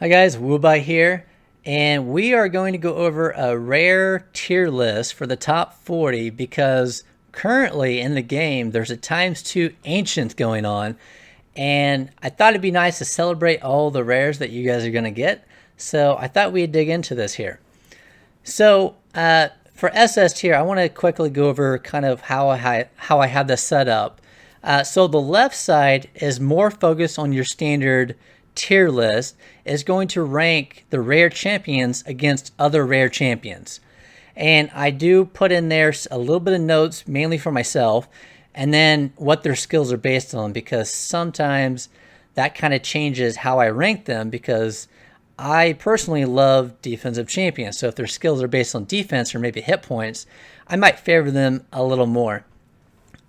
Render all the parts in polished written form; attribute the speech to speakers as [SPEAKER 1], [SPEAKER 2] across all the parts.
[SPEAKER 1] Hi guys, Woobai here, and we are going to go over a rare tier list for the top 40 because currently in the game there's a times 2 ancient going on, and I thought it'd be nice to celebrate all the rares that you guys are going to get, so I thought we'd dig into this here. So for SS tier, I want to quickly go over kind of how I have this set up. So the left side is more focused on your standard tier list, is going to rank the rare champions against other rare champions. And I do put in there a little bit of notes, mainly for myself, and then what their skills are based on, because sometimes that kind of changes how I rank them, because I personally love defensive champions. So if their skills are based on defense or maybe hit points, I might favor them a little more.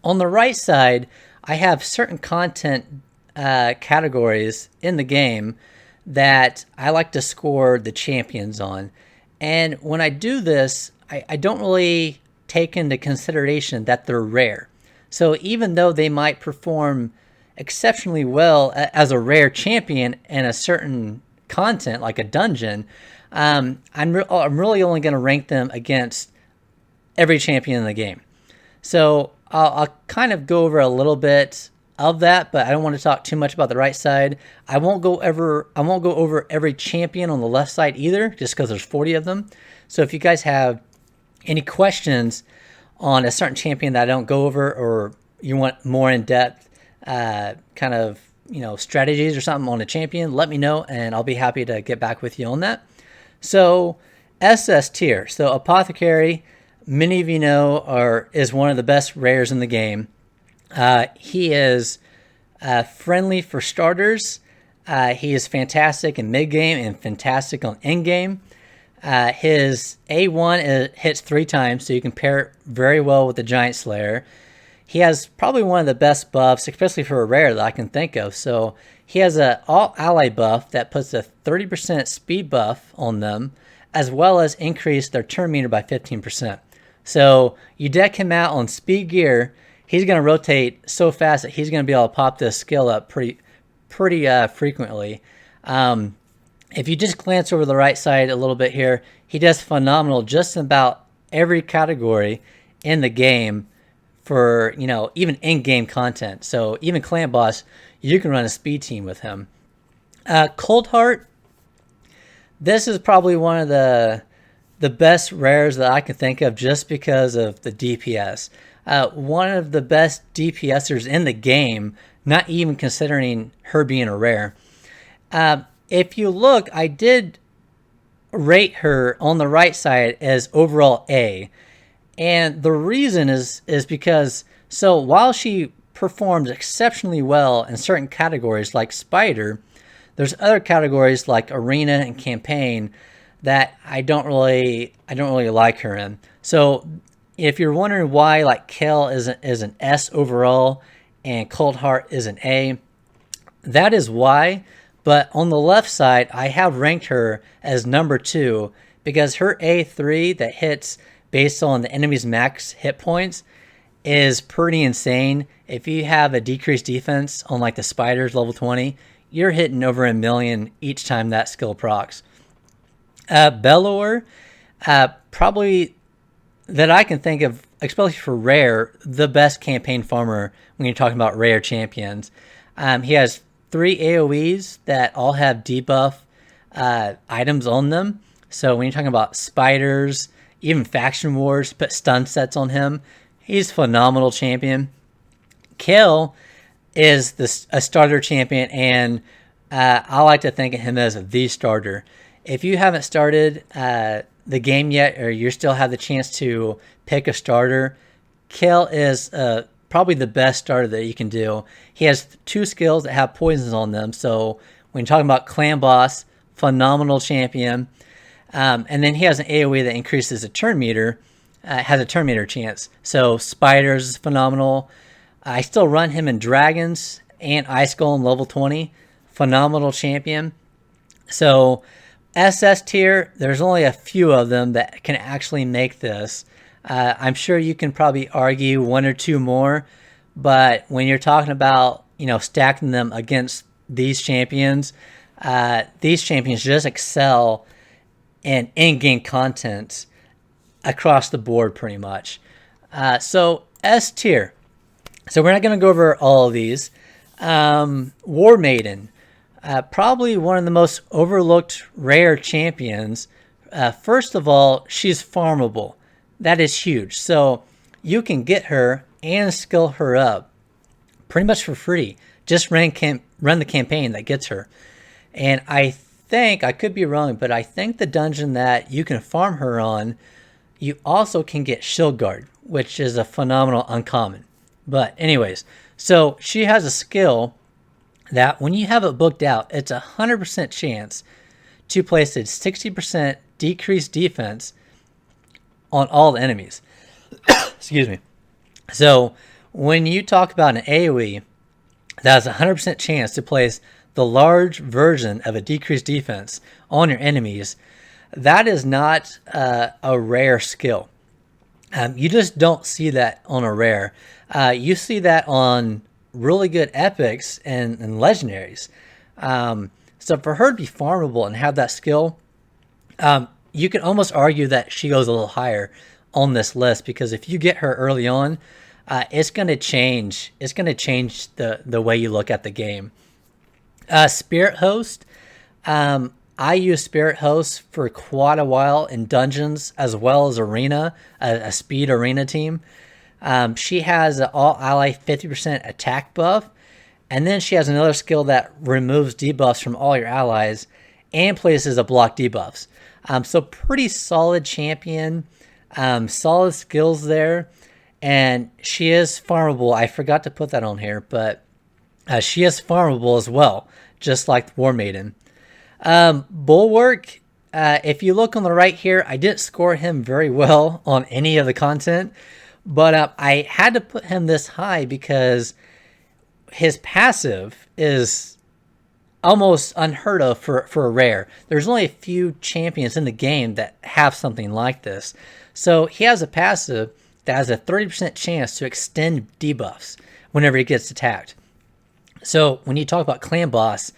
[SPEAKER 1] On the right side, I have certain content categories in the game that I like to score the champions on. And when I do this, I don't really take into consideration that they're rare. So even though they might perform exceptionally well as a rare champion in a certain content, like a dungeon, I'm really only going to rank them against every champion in the game. So I'll kind of go over a little bit of that, but I don't want to talk too much about the right side. I won't go over every champion on the left side either, just because there's 40 of them. So if you guys have any questions on a certain champion that I don't go over, or you want more in-depth kind of strategies or something on a champion, let me know and I'll be happy to get back with you on that. So SS tier. So Apothecary, many of you know, is one of the best rares in the game. He is friendly for starters. He is fantastic in mid game and fantastic on end game. His A1 hits 3 times, so you can pair it very well with the Giant Slayer. He has probably one of the best buffs, especially for a rare, that I can think of. So he has an all ally buff that puts a 30% speed buff on them, as well as increase their turn meter by 15%. So you deck him out on speed gear, he's going to rotate so fast that he's going to be able to pop this skill up pretty frequently. If you just glance over the right side a little bit here, he does phenomenal just in about every category in the game for, even in-game content. So even Clan Boss, you can run a speed team with him. Coldheart, this is probably one of the best rares that I can think of just because of the DPS. One of the best DPSers in the game, not even considering her being a rare. If you look, I did rate her on the right side as overall A. And the reason is because, so while she performs exceptionally well in certain categories like Spider, there's other categories like Arena and Campaign that I don't really like her in. So if you're wondering why like Kel is an S overall and Coldheart is an A, that is why. But on the left side, I have ranked her as number 2 because her A3 that hits based on the enemy's max hit points is pretty insane. If you have a decreased defense on like the Spiders level 20, you're hitting over 1 million each time that skill procs. Bellower, probably that I can think of, especially for rare, the best campaign farmer when you're talking about rare champions. He has 3 AoEs that all have debuff items on them. So when you're talking about Spiders, even Faction Wars, put stun sets on him. He's a phenomenal champion. Kill is a starter champion, and I like to think of him as the starter. If you haven't started the game yet, or you still have the chance to pick a starter, Kill is probably the best starter that you can do. He has 2 skills that have poisons on them. So when you're talking about Clan Boss, phenomenal champion. And then he has an AoE that increases the turn meter, has a turn meter chance. So Spiders is phenomenal. I still run him in Dragons and Ice Golem level 20. Phenomenal champion. So SS tier, there's only a few of them that can actually make this. I'm sure you can probably argue 1 or 2 more, but when you're talking about stacking them against these champions, these champions just excel in in-game content across the board pretty much. So S tier. So we're not going to go over all of these. War Maiden, probably one of the most overlooked rare champions. First of all, she's farmable. That is huge. So you can get her and skill her up pretty much for free. Just run the campaign that gets her. And I think, I could be wrong, but I think the dungeon that you can farm her on, you also can get Shield Guard, which is a phenomenal uncommon. But anyways, so she has a skill that when you have it booked out, it's 100% chance to place a 60% decreased defense on all the enemies. Excuse me. So when you talk about an AoE, that has a 100% chance to place the large version of a decreased defense on your enemies. That is not a rare skill. You just don't see that on a rare. You see that on really good epics and legendaries. So for her to be farmable and have that skill, you can almost argue that she goes a little higher on this list, because if you get her early on, it's going to change. It's going to change the way you look at the game. Spirit Host. I used Spirit Host for quite a while in dungeons as well as arena, a speed arena team. She has an all ally 50% attack buff, and then she has another skill that removes debuffs from all your allies and places a block debuffs. So pretty solid champion, solid skills there, and she is farmable. I forgot to put that on here, but she is farmable as well, just like War Maiden. Bulwark, if you look on the right here, I didn't score him very well on any of the content, but I had to put him this high because his passive is almost unheard of for a rare. There's only a few champions in the game that have something like this. So he has a passive that has a 30% chance to extend debuffs whenever he gets attacked. So when you talk about Clan Boss,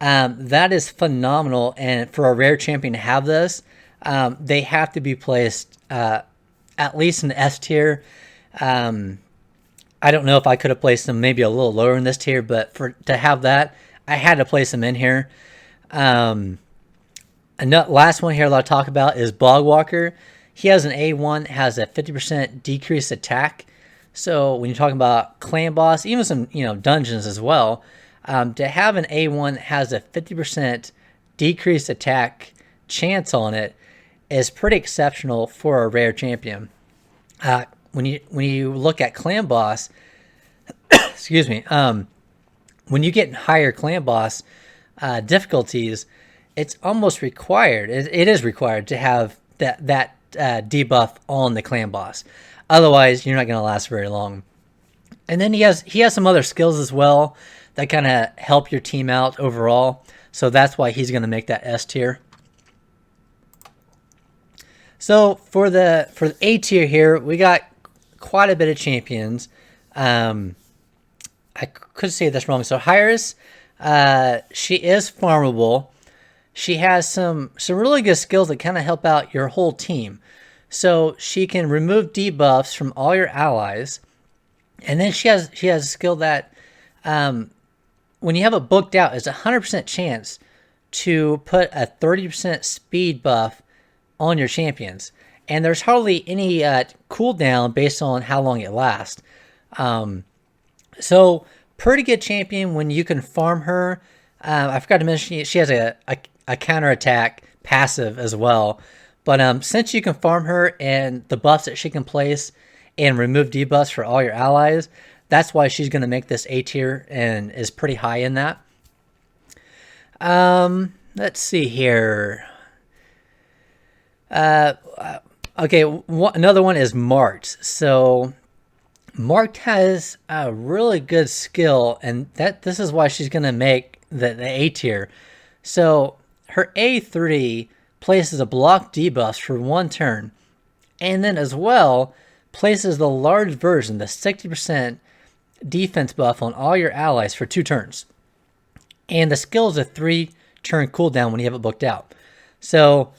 [SPEAKER 1] that is phenomenal. And for a rare champion to have this, they have to be placed at least in the S tier. I don't know if I could have placed them maybe a little lower in this tier, but to have that, I had to place them in here. And last one here that I'll talk about is Bogwalker. He has an A1, has a 50% decreased attack. So when you're talking about Clan Boss, even some dungeons as well, to have an A1 that has a 50% decreased attack chance on it is pretty exceptional for a rare champion. When you look at Clan Boss, excuse me, when you get higher Clan Boss difficulties, it's almost required. It is required to have that debuff on the Clan Boss. Otherwise, you're not going to last very long. And then he has some other skills as well that kind of help your team out overall. So that's why he's going to make that S tier. So for the A tier here, we got quite a bit of champions. I could say this wrong. So Hyris, she is farmable. She has some really good skills that kind of help out your whole team. So she can remove debuffs from all your allies, and then she has a skill that when you have it booked out, it's a 100% chance to put a 30% speed buff on your champions, and there's hardly any cooldown based on how long it lasts. So pretty good champion when you can farm her. I forgot to mention she has a counterattack passive as well. But since you can farm her and the buffs that she can place and remove debuffs for all your allies, that's why she's going to make this A tier and is pretty high in that. Let's see here. Okay, another one is Marked. So Marked has a really good skill, and this is why she's going to make the A tier. So her A3 places a block debuffs for 1 turn, and then as well places the large version, the 60% defense buff on all your allies for 2 turns. And the skill is a 3 turn cooldown when you have it booked out. So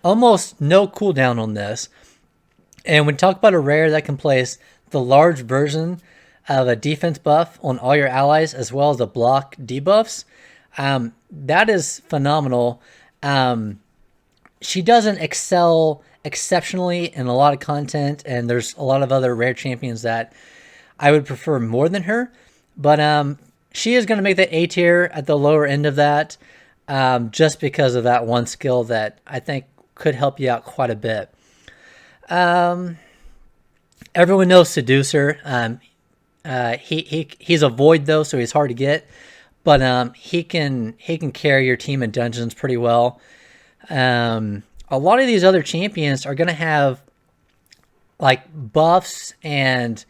[SPEAKER 1] almost no cooldown on this. And when you talk about a rare that can place the large version of a defense buff on all your allies as well as the block debuffs, that is phenomenal. She doesn't excel exceptionally in a lot of content, and there's a lot of other rare champions that I would prefer more than her. But she is going to make the A tier at the lower end of that, just because of that one skill that I think could help you out quite a bit. Everyone knows Seducer. He's a void though, so he's hard to get, but he can carry your team in dungeons pretty well. A lot of these other champions are going to have like buffs and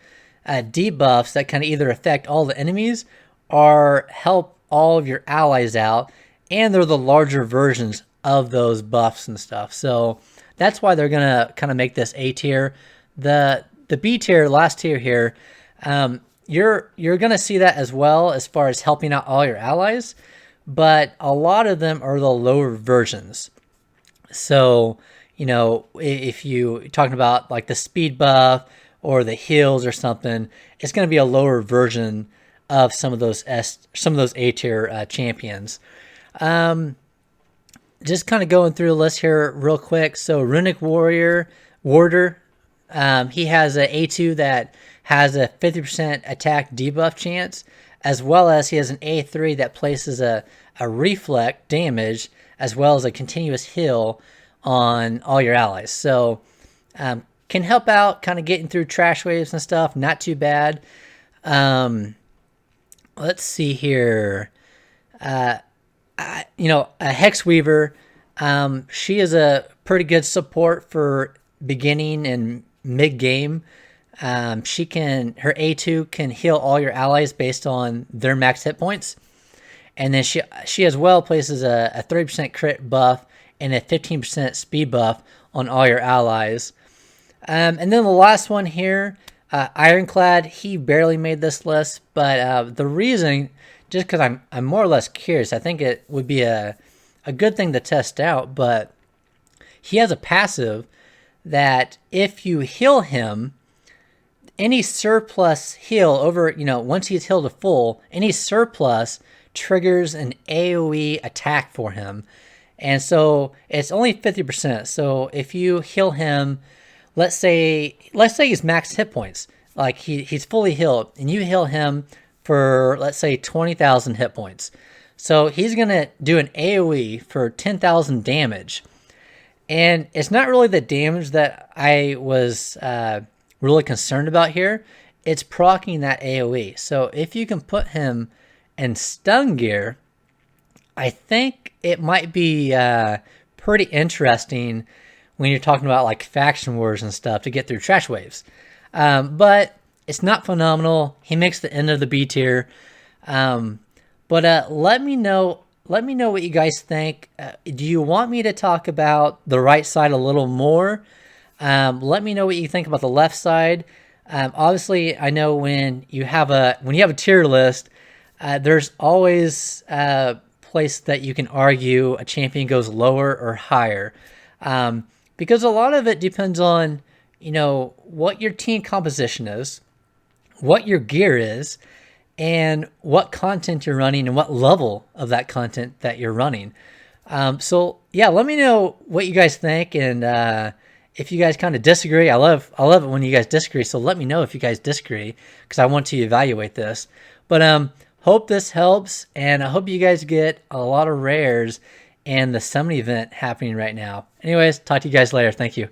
[SPEAKER 1] debuffs that kind of either affect all the enemies or help all of your allies out, and they're the larger versions of those buffs and stuff. So that's why they're going to kind of make this A tier. The B tier, last tier here, you're going to see that as well as far as helping out all your allies, but a lot of them are the lower versions. So, you know, if you're talking about like the speed buff or the heals or something, it's going to be a lower version of some of those A tier champions. Just kind of going through the list here real quick. So Runic Warder, he has an A2 that has a 50% attack debuff chance, as well as he has an A3 that places a reflect damage as well as a continuous heal on all your allies. So can help out kind of getting through trash waves and stuff. Not too bad. Let's see here. A Hex Weaver, she is a pretty good support for beginning and mid game. Her A2 can heal all your allies based on their max hit points, and then she as well places a 30% crit buff and a 15% speed buff on all your allies. And then the last one here, Ironclad, he barely made this list, but the reason, just because I'm more or less curious, I think it would be a good thing to test out, but he has a passive that if you heal him, any surplus heal over, once he's healed to full, any surplus triggers an AoE attack for him. And so it's only 50%. So if you heal him, let's say he's max hit points, like he's fully healed, and you heal him for, let's say, 20,000 hit points. So he's going to do an AoE for 10,000 damage. And it's not really the damage that I was really concerned about here. It's proccing that AoE. So if you can put him in stun gear, I think it might be pretty interesting when you're talking about like faction wars and stuff to get through trash waves. But it's not phenomenal. He makes the end of the B tier. But let me know what you guys think. Do you want me to talk about the right side a little more? Let me know what you think about the left side. Obviously, I know when you have a tier list, there's always a place that you can argue a champion goes lower or higher, because a lot of it depends on what your team composition is, what your gear is, and what content you're running and what level of that content that you're running. So yeah, let me know what you guys think, and if you guys kind of disagree. I love it when you guys disagree, so let me know if you guys disagree, because I want to evaluate this. But hope this helps, and I hope you guys get a lot of rares and the summon event happening right now. Anyways, talk to you guys later. Thank you.